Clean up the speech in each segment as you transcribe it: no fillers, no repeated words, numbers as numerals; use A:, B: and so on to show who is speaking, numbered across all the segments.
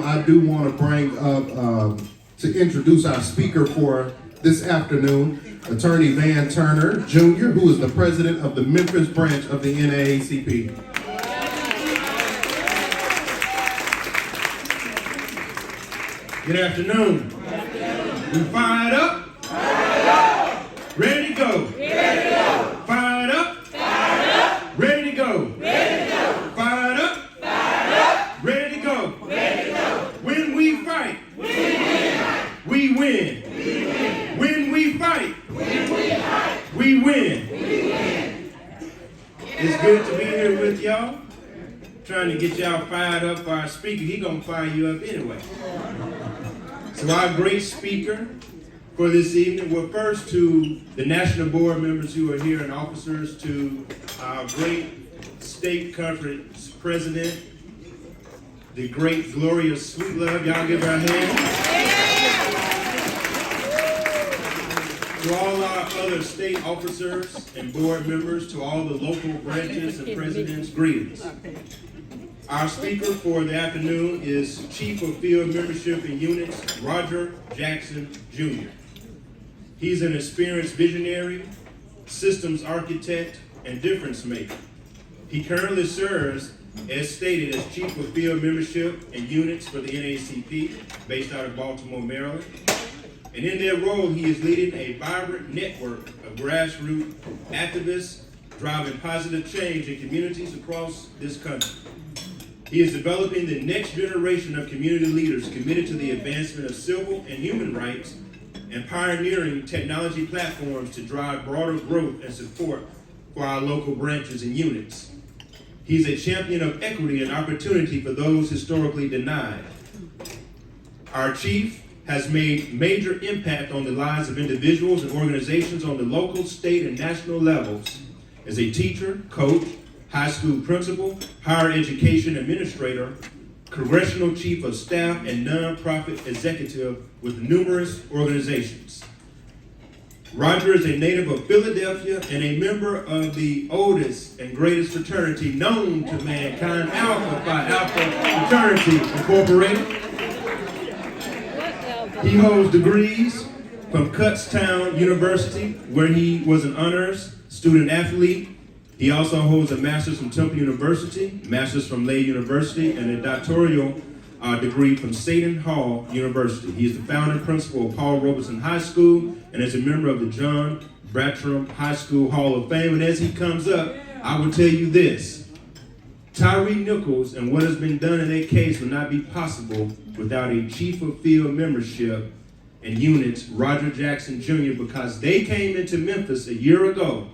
A: I do want to bring up, to introduce our speaker for this afternoon, Attorney Van Turner, Jr., who is the president of the Memphis branch of the NAACP.
B: Good afternoon. We fired up? Ready to go. Fired up? Ready to go. Fired up? Ready to go. When we fight, we win. When we fight, we win. It's good to be here with y'all. Trying to get y'all fired up for our speaker. He gonna fire you up anyway. So our great speaker for this evening, well, first to the national board members who are here and officers, to our great state conference president, the great Gloria Sweetlove. Y'all give her a hand. To all our other state officers and board members, to all the local branches and presidents, greetings. Our speaker for the afternoon is Chief of Field Membership and Units, Roger Jackson, Jr. He's an experienced visionary, systems architect, and difference maker. He currently serves, as stated, as Chief of Field Membership and Units for the NAACP, based out of Baltimore, Maryland. And in their role, he is leading a vibrant network of grassroots activists driving positive change in communities across this country. He is developing the next generation of community leaders committed to the advancement of civil and human rights and pioneering technology platforms to drive broader growth and support for our local branches and units. He's a champion of equity and opportunity for those historically denied. Our chief has made major impact on the lives of individuals and organizations on the local, state, and national levels as a teacher, coach, high school principal, higher education administrator, congressional chief of staff, and nonprofit executive with numerous organizations. Roger is a native of Philadelphia and a member of the oldest and greatest fraternity known to mankind, Alpha Phi Alpha Fraternity Incorporated. He holds degrees from Kutztown University, where he was an honors student athlete. He also holds a master's from Temple University, master's from Lay University, and a doctoral degree from Seton Hall University. He is the founder and principal of Paul Robeson High School and is a member of the John Bartram High School Hall of Fame. And as he comes up, I will tell you this: Tyree Nichols and what has been done in that case would not be possible without a chief of field membership and units, Roger Jackson Jr., because they came into Memphis a year ago,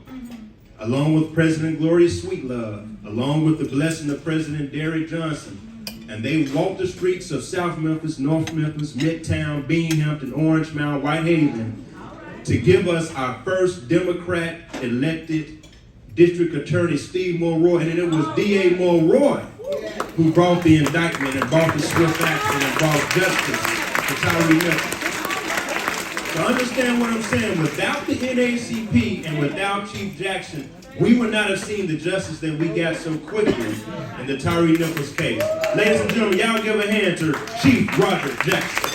B: along with President Gloria Sweetlove, along with the blessing of President Derrick Johnson, and they walked the streets of South Memphis, North Memphis, Midtown, Binghamton, Orange Mound, Whitehaven, to give us our first Democrat-elected District Attorney, Steve Mulroy, and it was D.A. Mulroy who brought the indictment and brought the swift action and brought justice to Tyree Nichols. To understand what I'm saying, without the NAACP and without Chief Jackson, we would not have seen the justice that we got so quickly in the Tyree Nichols case. Ladies and gentlemen, y'all give a hand to Chief Roger Jackson.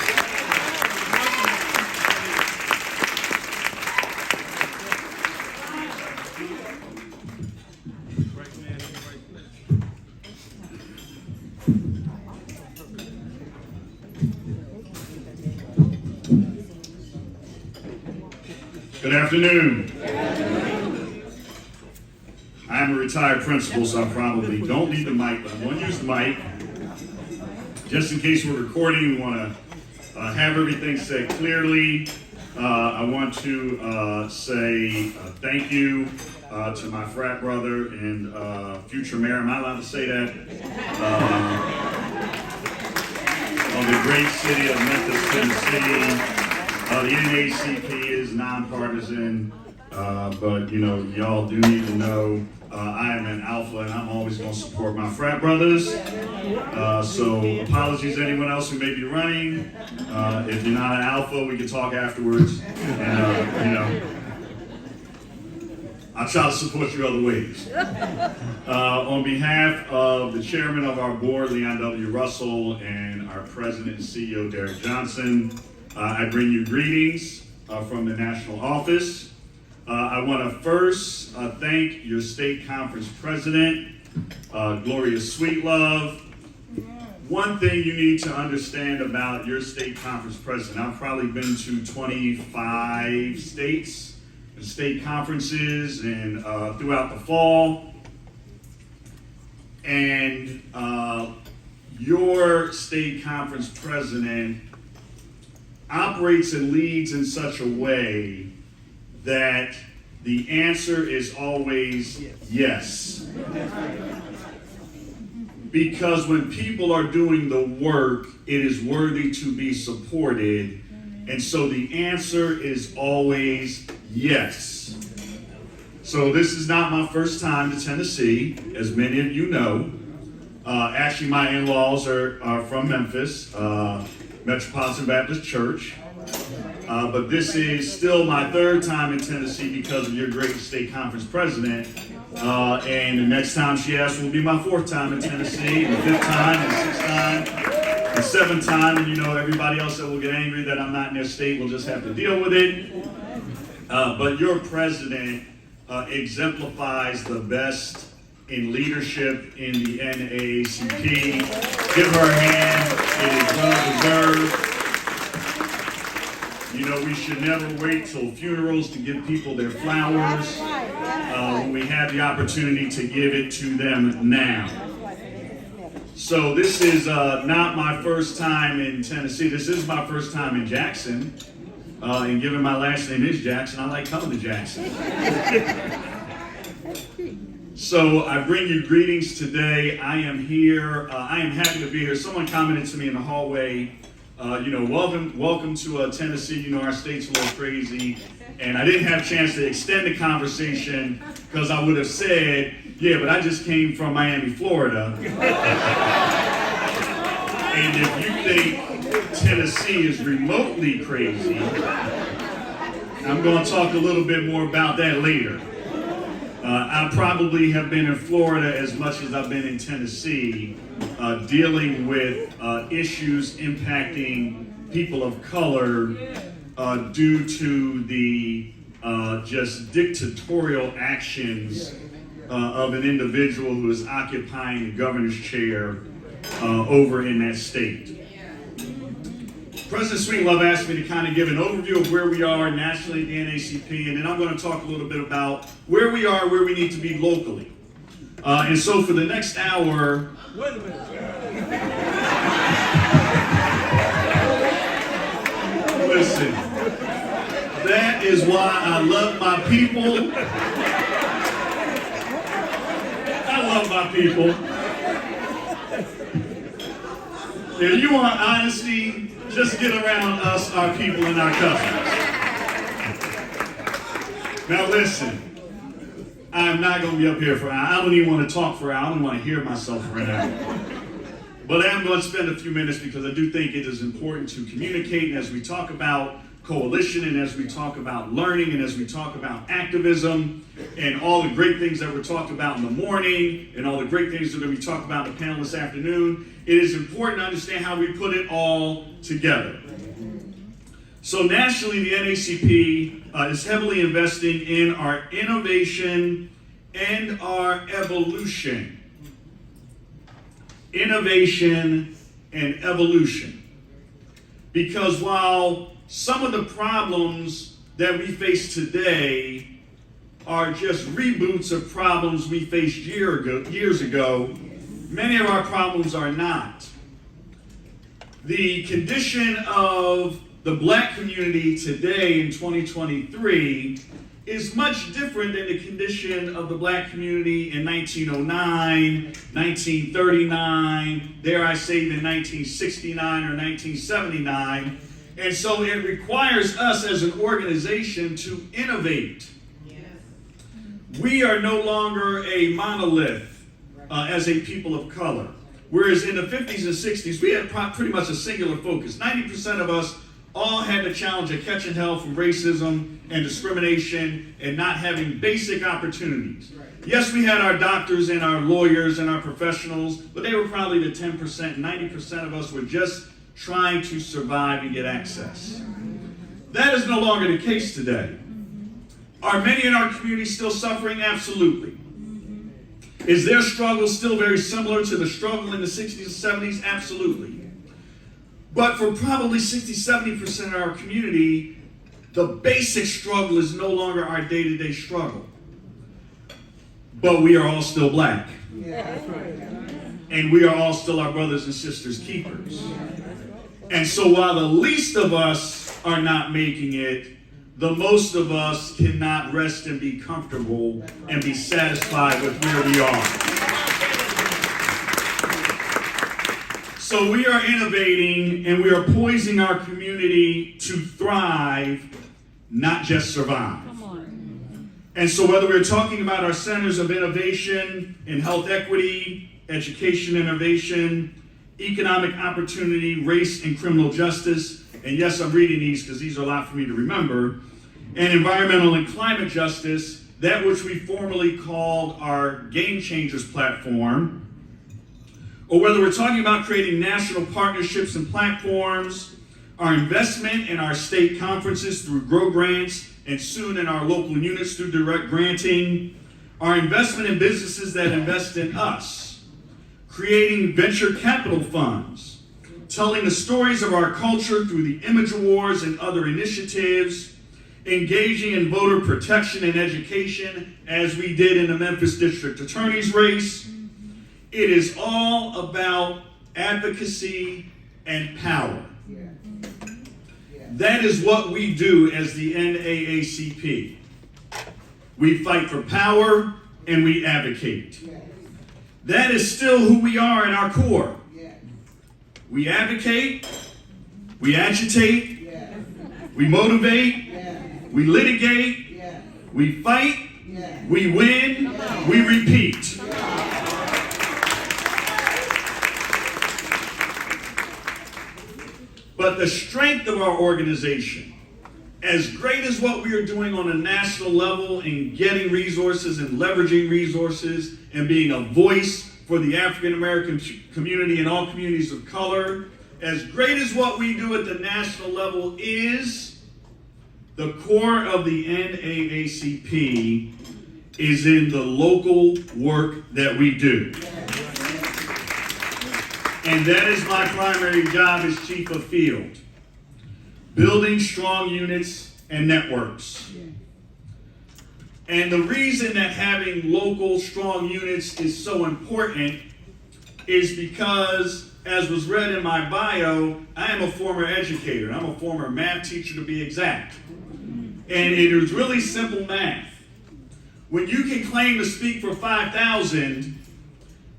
C: Good afternoon. I'm a retired principal, so I probably don't need the mic, but I'm going to use the mic. Just in case we're recording, we want to have everything said clearly. I want to say thank you to my frat brother and future mayor. Am I allowed to say that? Of the great city of Memphis, Tennessee. The NAACP is nonpartisan, but you know, y'all do need to know I am an alpha and I'm always going to support my frat brothers. So apologies to anyone else who may be running. If you're not an alpha, we can talk afterwards. And, you know, I'll try to support you other ways. On behalf of the chairman of our board, Leon W. Russell, and our president and CEO, Derek Johnson, I bring you greetings from the national office. I want to first thank your state conference president, Gloria Sweetlove. One thing you need to understand about your state conference president, I've probably been to 25 states and state conferences and throughout the fall. And your state conference president operates and leads in such a way that the answer is always yes. Because when people are doing the work, it is worthy to be supported. And so the answer is always yes. So this is not my first time to Tennessee, as many of you know. Actually, my in-laws are from Memphis, Metropolitan Baptist Church. But this is still my third time in Tennessee because of your great state conference president. And the next time she asks will be my fourth time in Tennessee, and the fifth time, and sixth time, and seventh time. And you know, everybody else that will get angry that I'm not in their state will just have to deal with it. But your president exemplifies the best in leadership in the NAACP. Give her a hand. It is well deserved. You know, we should never wait till funerals to give people their flowers when we have the opportunity to give it to them now. So this is not my first time in Tennessee. This is my first time in Jackson. And given my last name is Jackson, I like coming to Jackson. So I bring you greetings today. I am here. I am happy to be here. Someone commented to me in the hallway, welcome to Tennessee. You know, our state's a little crazy. And I didn't have a chance to extend the conversation because I would have said, yeah, but I just came from Miami, Florida. And if you think Tennessee is remotely crazy, I'm going to talk a little bit more about that later. I probably have been in Florida as much as I've been in Tennessee, dealing with issues impacting people of color due to the just dictatorial actions of an individual who is occupying the governor's chair over in that state. President Sweetlove asked me to kind of give an overview of where we are nationally at the NAACP, and then I'm going to talk a little bit about where we are, where we need to be locally. And so for the next hour... Wait a minute. Listen, that is why I love my people. I love my people. If you want honesty, just get around us, our people, and our customers. Now listen, I'm not going to be up here for an hour. I don't even want to talk for an hour. I don't want to hear myself for an hour. But I am going to spend a few minutes because I do think it is important to communicate. And as we talk about coalition, and as we talk about learning, and as we talk about activism, and all the great things that were talked about in the morning, and all the great things that are going to be talked about in the panel this afternoon, it is important to understand how we put it all together. So nationally, the NAACP is heavily investing in our innovation and our evolution. Innovation and evolution. Because while some of the problems that we face today are just reboots of problems we faced years ago, many of our problems are not. The condition of the black community today in 2023 is much different than the condition of the black community in 1909, 1939, dare I say even 1969 or 1979. And so it requires us as an organization to innovate. Yes. We are no longer a monolith as a people of color. Whereas in the 50s and 60s, we had pretty much a singular focus. 90% of us all had the challenge of catching hell from racism and discrimination and not having basic opportunities. Yes, we had our doctors and our lawyers and our professionals, but they were probably the 10%. 90% of us were just trying to survive and get access. That is no longer the case today. Are many in our community still suffering? Absolutely. Is their struggle still very similar to the struggle in the 60s and 70s? Absolutely. But for probably 60-70% of our community, the basic struggle is no longer our day-to-day struggle. But we are all still black. And we are all still our brothers and sisters keepers. And so while the least of us are not making it, the most of us cannot rest and be comfortable and be satisfied with where we are. So we are innovating and we are poising our community to thrive, not just survive. And so whether we're talking about our centers of innovation in health equity, education innovation, economic opportunity, race and criminal justice, and yes, I'm reading these because these are a lot for me to remember, and environmental and climate justice, that which we formerly called our Game Changers platform, or whether we're talking about creating national partnerships and platforms, our investment in our state conferences through GROW grants, and soon in our local units through direct granting, our investment in businesses that invest in us, creating venture capital funds, telling the stories of our culture through the Image Awards and other initiatives, engaging in voter protection and education as we did in the Memphis District Attorney's race. It is all about advocacy and power. That is what we do as the NAACP. We fight for power and we advocate. That is still who we are in our core. We advocate, we agitate, we motivate, we litigate, we fight, we win, we repeat. But the strength of our organization, as great as what we are doing on a national level in getting resources and leveraging resources and being a voice for the African American community and all communities of color, as great as what we do at the national level is, the core of the NAACP is in the local work that we do. And that is my primary job as Chief of Field. Building strong units and networks. And the reason that having local strong units is so important is because, as was read in my bio, I am a former educator. I'm a former math teacher to be exact. And it is really simple math. When you can claim to speak for 5,000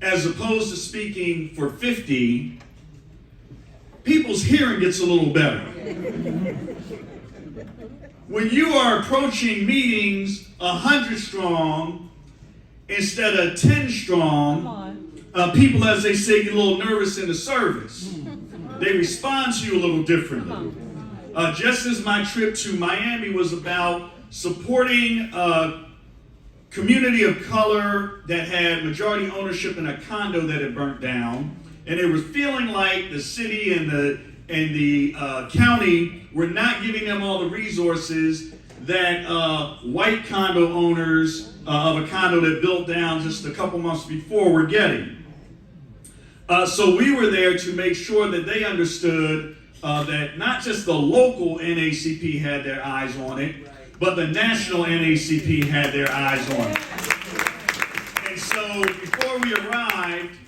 C: as opposed to speaking for 50, people's hearing gets a little better. When you are approaching meetings 100 strong instead of 10 strong, people, as they say, get a little nervous in the service. They respond to you a little differently. Just as my trip to Miami was about supporting community of color that had majority ownership in a condo that had burnt down, and they were feeling like the city and the county were not giving them all the resources that white condo owners of a condo that built down just a couple months before were getting. So we were there to make sure that they understood that not just the local NAACP had their eyes on it, but the national NAACP had their eyes on it. And so before we arrived,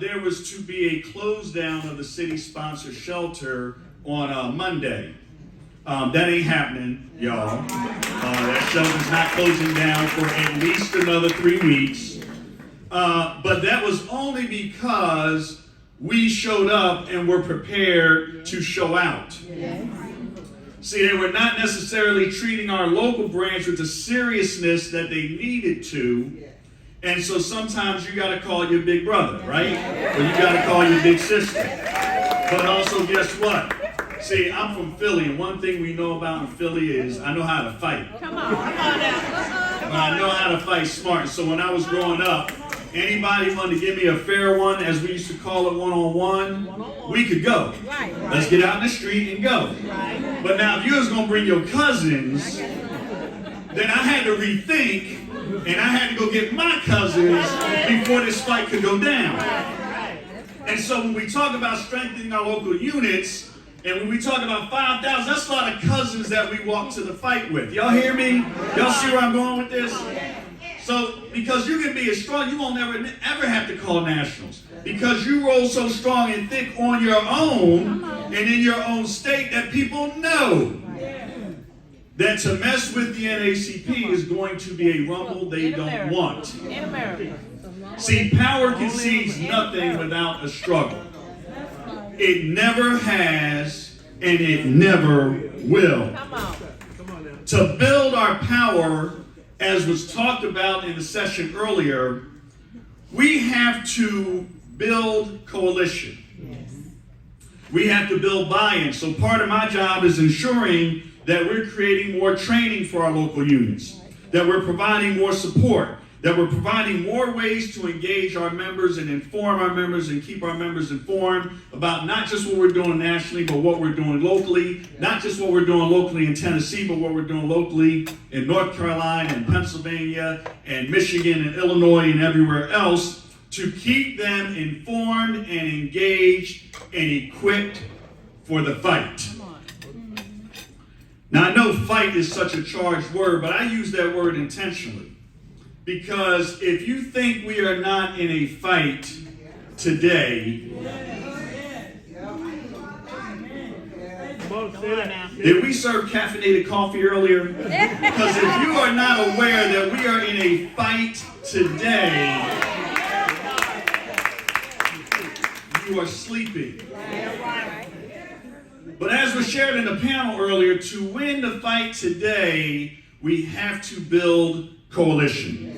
C: there was to be a close down of the city-sponsored shelter on Monday. That ain't happening, y'all. That shelter's not closing down for at least another 3 weeks. But that was only because we showed up and were prepared to show out. See, they were not necessarily treating our local branch with the seriousness that they needed to. And so sometimes you got to call your big brother, right? Or you got to call your big sister. But also, guess what? See, I'm from Philly, and one thing we know about in Philly is I know how to fight.
D: Come on now.
C: But I know how to fight smart. So when I was growing up, anybody wanted to give me a fair one, as we used to call it, one-on-one, we could go. Let's get out in the street and go. But now if you was going to bring your cousins, then I had to rethink, and I had to go get my cousins before this fight could go down. And so when we talk about strengthening our local units, and when we talk about 5,000, that's a lot of cousins that we walk to the fight with. Y'all hear me? Y'all see where I'm going with this? So, because you can be as strong, you won't ever have to call nationals. Because you roll so strong and thick on your own and in your own state that people know that to mess with the NAACP is going to be a rumble they don't want.
D: In America.
C: See, power concedes nothing without a struggle. It never has, and it never will.
D: Come on.
C: To build our power, as was talked about in the session earlier, we have to build coalition. We have to build buy-in. So part of my job is ensuring that we're creating more training for our local units, that we're providing more support, that we're providing more ways to engage our members and inform our members and keep our members informed about not just what we're doing nationally, but what we're doing locally, not just what we're doing locally in Tennessee, but what we're doing locally in North Carolina and Pennsylvania and Michigan and Illinois and everywhere else, to keep them informed and engaged and equipped for the fight. Now, I know fight is such a charged word, but I use that word intentionally. Because if you think we are not in a fight today, did we serve caffeinated coffee earlier? Because if you are not aware that we are in a fight today, you are sleeping. But as was shared in the panel earlier, to win the fight today, we have to build coalition.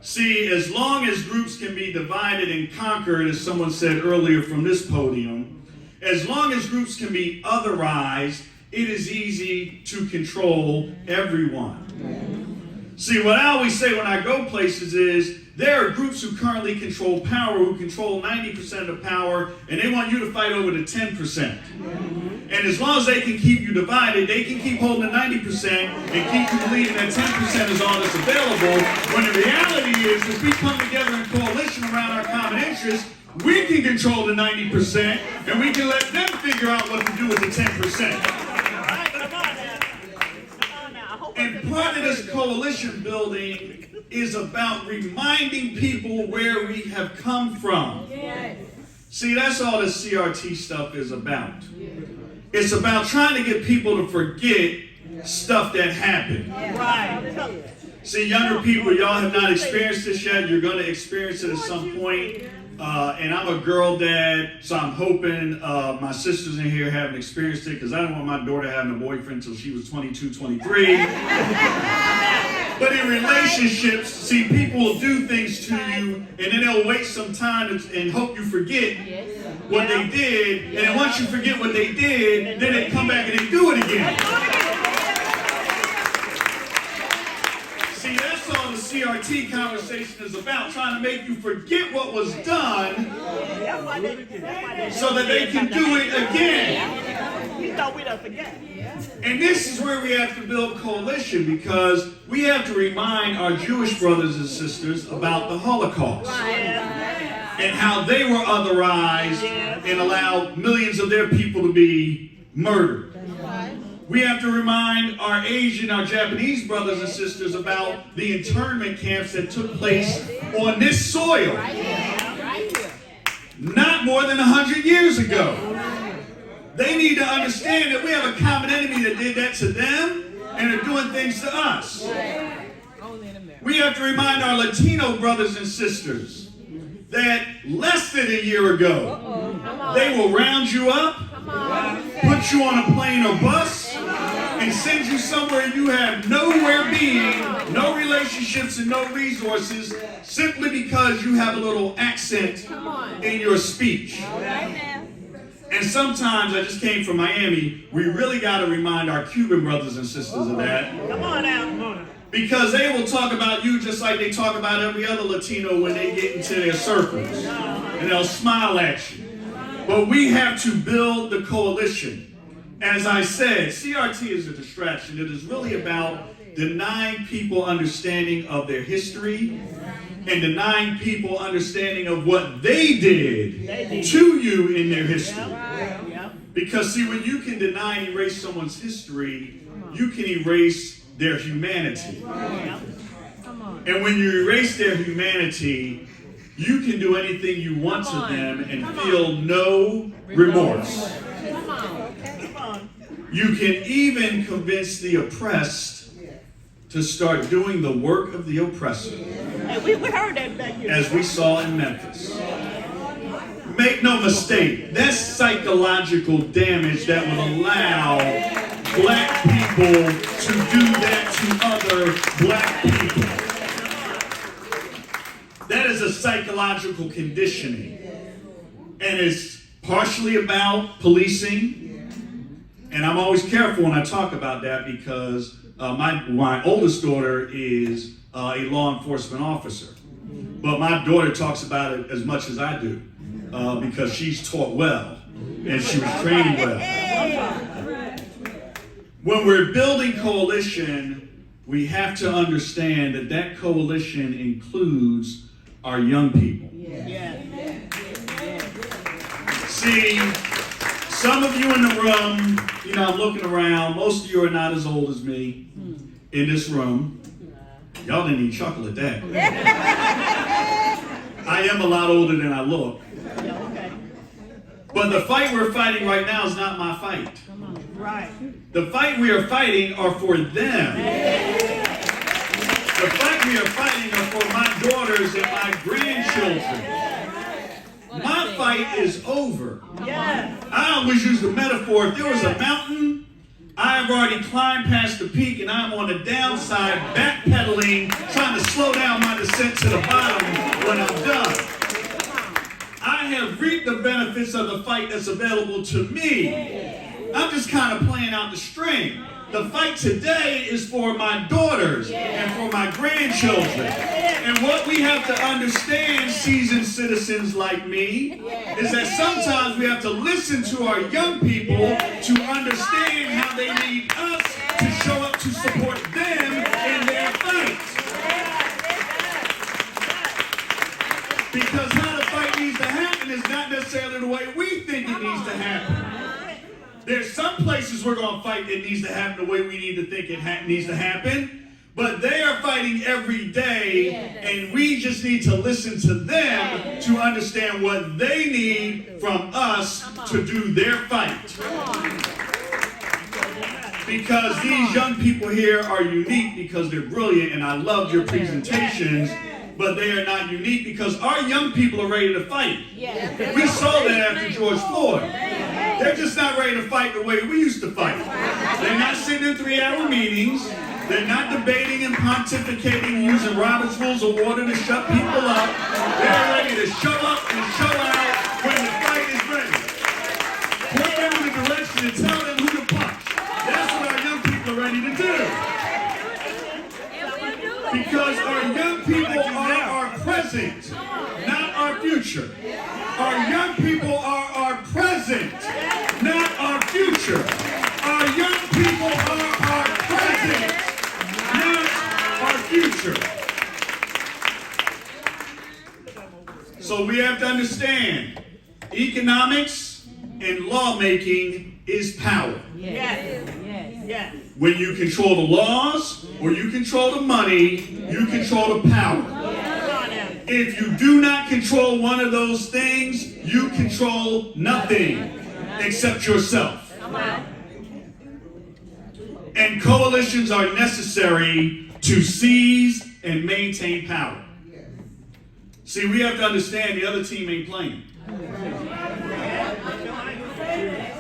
C: See, as long as groups can be divided and conquered, as someone said earlier from this podium, as long as groups can be otherized, it is easy to control everyone. See, what I always say when I go places is, there are groups who currently control power, who control 90% of power, and they want you to fight over the 10%. And as long as they can keep you divided, they can keep holding the 90% and keep you believing that 10% is all that's available, when the reality is, if we come together in coalition around our common interests, we can control the 90%, and we can let them figure out what to do with the 10%. And part of this coalition building is about reminding people where we have come from. See, that's all this CRT stuff is about. It's about trying to get people to forget stuff that happened. See, younger people, y'all have not experienced this yet. You're going to experience it at some point. And I'm a girl dad, so I'm hoping my sisters in here haven't experienced it, because I don't want my daughter having a boyfriend until she was 22, 23. But in relationships, see, people will do things to you, and then they'll wait some time and hope you forget what they did. And then once you forget what they did, then they come back and they do it again. See, that's all the CRT conversation is about, trying to make you forget what was done so that they can do it again.
D: You thought we don't forget.
C: And this is where we have to build coalition, because we have to remind our Jewish brothers and sisters about the Holocaust and how they were otherized and allowed millions of their people to be murdered. We have to remind our Asian, our Japanese brothers and sisters about the internment camps that took place on this soil not more than 100 years ago. They need to understand that we have a common enemy that did that to them and are doing things to us. We have to remind our Latino brothers and sisters that less than a year ago, they will round you up, put you on a plane or bus, and send you somewhere you have nowhere being, no relationships and no resources, simply because you have a little accent in your speech. And sometimes, I just came from Miami, we really got to remind our Cuban brothers and sisters of that.
D: Come on now. Come on now.
C: Because they will talk about you just like they talk about every other Latino when they get into their circles. And they'll smile at you. But we have to build the coalition. As I said, CRT is a distraction. It is really about denying people understanding of their history and denying people understanding of what they did to you in their history. Because see, when you can deny and erase someone's history, you can erase their humanity. And when you erase their humanity, you can do anything you want to them and feel no remorse. You can even convince the oppressed to start doing the work of the oppressor.
D: Hey, we heard that back here.
C: As we saw in Memphis. Make no mistake, that's psychological damage that would allow black people to do that to other black people. That is a psychological conditioning. And it's partially about policing. And I'm always careful when I talk about that because my oldest daughter is a law enforcement officer. But my daughter talks about it as much as I do because she's taught well and she was trained well. When we're building coalition, we have to understand that that coalition includes our young people. See, some of you in the room, you know, I'm looking around, most of you are not as old as me in this room. Y'all didn't even chuckle at that. I am a lot older than I look. But the fight we're fighting right now is not my fight. The fight we are fighting are for them. The fight we are fighting are for my daughters and my grandchildren. My fight is over. I always use the metaphor, if there was a mountain, I've already climbed past the peak and I'm on the downside backpedaling, trying to slow down my descent to the bottom when I'm done. I have reaped the benefits of the fight that's available to me. I'm just kind of playing out the string. The fight today is for my daughters and for my grandchildren. And what we have to understand, seasoned citizens like me, is that sometimes we have to listen to our young people to understand how they need us to show up to support them in their fight. Because how the fight needs to happen is not necessarily the way we think it needs to happen. There's some places we're going to fight that needs to happen the way we need to think it needs to happen, but they are fighting every day, and we just need to listen to them to understand what they need from us to do their fight. Because these young people here are unique because they're brilliant, and I love your presentations, but they are not unique because our young people are ready to fight. We saw that after George Floyd. They're just not ready to fight the way we used to fight. They're not sitting in 3-hour meetings. They're not debating and pontificating using Robert's Rules of Order to shut people up. They're ready to show up and show out when the fight is ready. Point them in the direction and tell them who to punch. That's what our young people are ready to do. Because our young people are our present, not our future. Our young people are our present, not our future. Our young people are our present, not our future. So we have to understand, economics and lawmaking is power. When you control the laws or you control the money, you control the power. If you do not control one of those things, you control nothing except yourself. And coalitions are necessary to seize and maintain power. See, we have to understand the other team ain't playing.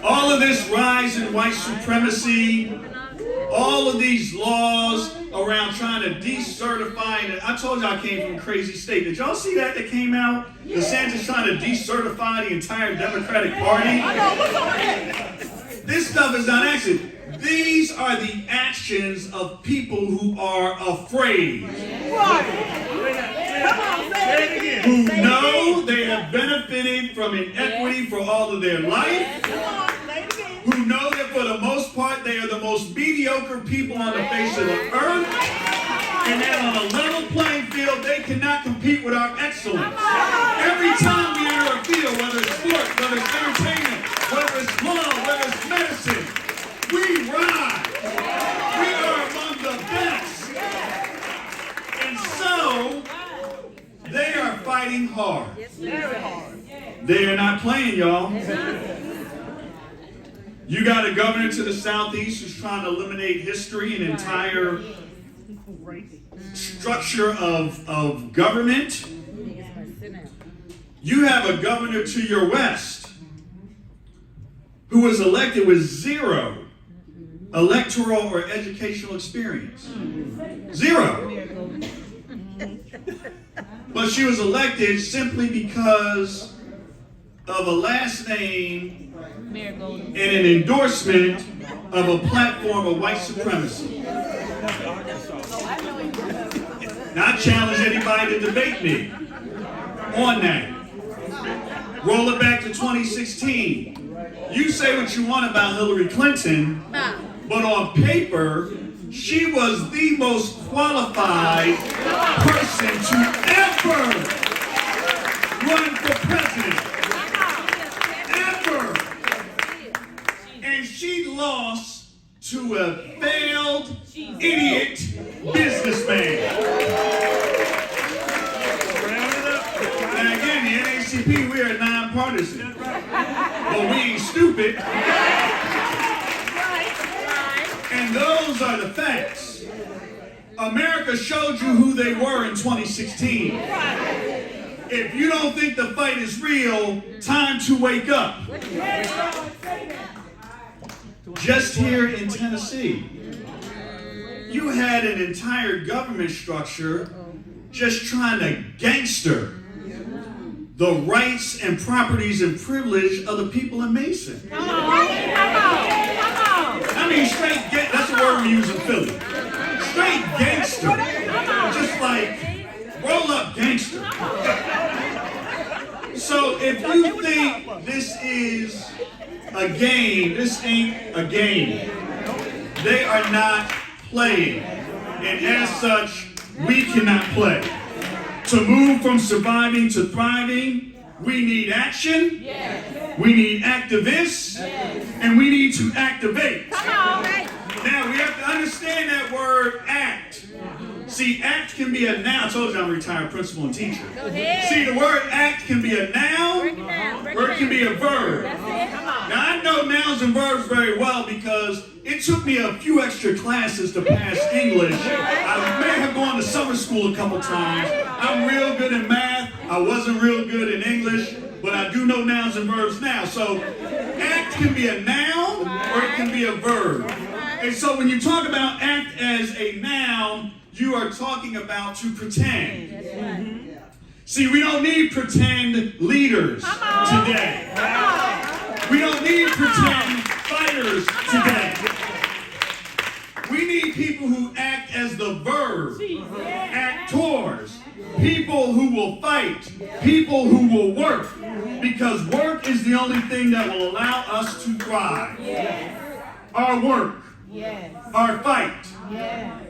C: All of this rise in white supremacy, all of these laws around trying to decertify. And I told you I came from a crazy state. Did y'all see that came out? DeSantis trying to decertify the entire Democratic Party. This stuff is not action. These are the actions of people who are afraid. Who know they have benefited from inequity for all of their life. Who know that for the most part they are the most mediocre people on the face of the earth. And that on a level playing field they cannot compete with our excellence. Every time we enter a field, whether it's sport, whether it's entertainment, whether it's law, whether it's medicine, we rise. We are among the best. And so, they are fighting hard. They are not playing, y'all. You got a governor to the southeast who's trying to eliminate history and entire structure of government. You have a governor to your west who was elected with zero electoral or educational experience. Zero. But she was elected simply because of a last name and an endorsement of a platform of white supremacy. Now I challenge anybody to debate me on that. Roll it back to 2016. You say what you want about Hillary Clinton, but on paper, she was the most qualified person to ever run for president. Ever. And she lost to a failed idiot businessman. And again, the Naacp, we are nonpartisan. But we ain't stupid. And those are the facts. America showed you who they were in 2016. If you don't think the fight is real, time to wake up. Just here in Tennessee, you had an entire government structure just trying to gangster the rights and properties and privilege of the people in Mason. I mean, straight, that's the word we use in Philly. Straight gangster. Just like, roll up gangster. So if you think this is a game, this ain't a game. They are not playing. And as such, we cannot play. To move from surviving to thriving, we need action, we need activists, and we need to activate. Now, we have to understand that word act. See, act can be a noun. I told you I'm a retired principal and teacher. See, the word act can be a noun, or it can be a verb. Now, I know nouns and verbs very well because it took me a few extra classes to pass English. I may have gone to summer school a couple times. I'm real good in math. I wasn't real good in English, but I do know nouns and verbs now. So act can be a noun or it can be a verb. And so when you talk about act as a noun, you are talking about to pretend. See, we don't need pretend leaders today. We don't need pretend fighters today. We need people who act as the verb, actors, people who will fight, people who will work, because work is the only thing that will allow us to thrive. Our work, our fight.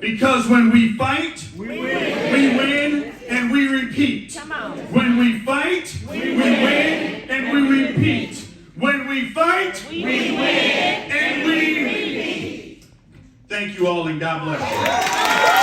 C: Because when we fight, we win and we repeat. When we fight, we win and we repeat. When we fight, we win and we repeat. Thank you all and God bless you.